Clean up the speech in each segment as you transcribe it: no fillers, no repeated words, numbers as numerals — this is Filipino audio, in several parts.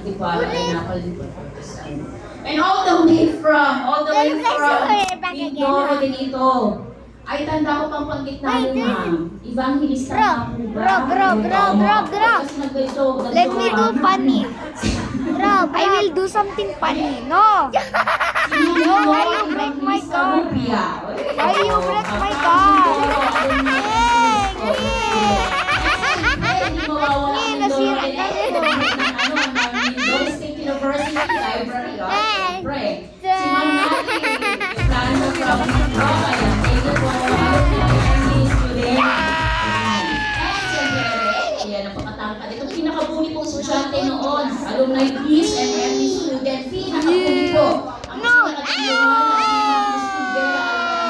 Antipolo ay nakalimutan. And all the way from Mindoro din ito. Ay, tanda ko pang panggitna yun, ma'am. Evangelista na po ba? Rob. Kasi nag-joke. Let me do funny. Rob, I will do something funny. No. No, why you break my car? Why you break my car? Nasira ka Mindoro State University Library. Siyempre, si Ma'am Nati, plano from Metro, kaya thank you po any student. And siyempre, ayan, napakatangkad. Itong pinakabuni pong estudyante noon, alumni peace and MD student, pinakabuni po. Ang pinakatiyuhan at si Ma'am Vera Alonso.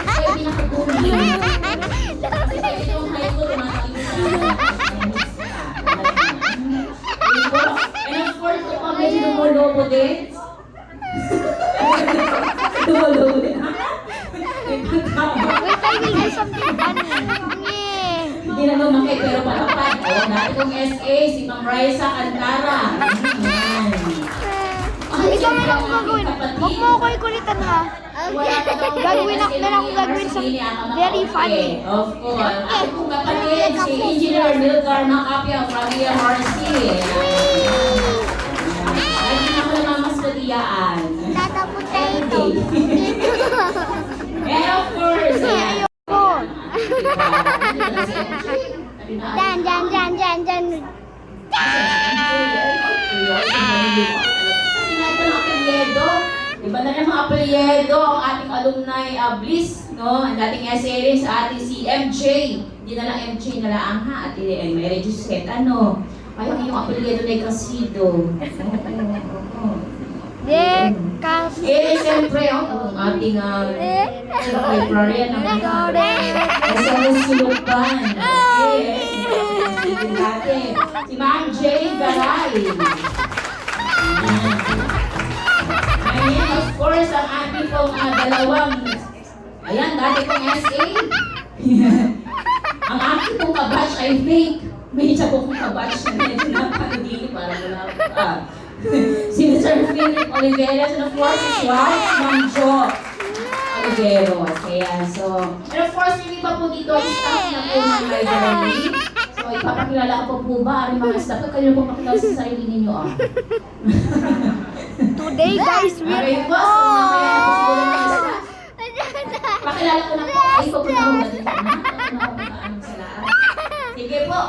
Kaya pinakabuni. Itong high school, and of course, ito pa medyo lumolobo din. Lumolobo din. Wait, I will do something funny. Hindi na lumaki pero palapad. Ayan na itong SA, si Ma'am Raisa Cantara. Ikaw na lang akong gagawin. Huwag mo ako ikulitan ha. Gagawin very funny. Of course. At kung kapatid, si Engineer Milcar Macapia from EMRC. Ay, hindi na ko namamas na diyaan. Tatapos tayo ito. And of course, Dyan. Sinabi ng apelyedo. Iba na yung mga apelyedo ang ating alumni Bliss, no? Ang dating SA rin sa ating si MJ. Hindi na lang MJ na lang ha. At Mary Josette, ano? Parang yung apelyedo na Casido. Siyempre, ang ating librarian ng Sulupan. Si Ma'am J. Garay. Ayan, of course, ang ating pong dalawang, ayan, dati pong SA. Ang ating pong kabatch, I think, may isa pong kabatch na medyo napakagili para wala si Mr. Philip Oliveros, and of course, his wife, Ma'am Jo Oliveros. Kaya, so, and of course, yung iba po dito, staff na po ng library. So, ipapakilala ko po ba, ang mga staff, kayo po pakilala sa sarili ninyo, Today guys, we are okay, boss, mamaya po siguro ng staff. Pakilala ko na po, ay po po na ako ba dito na? Sige po.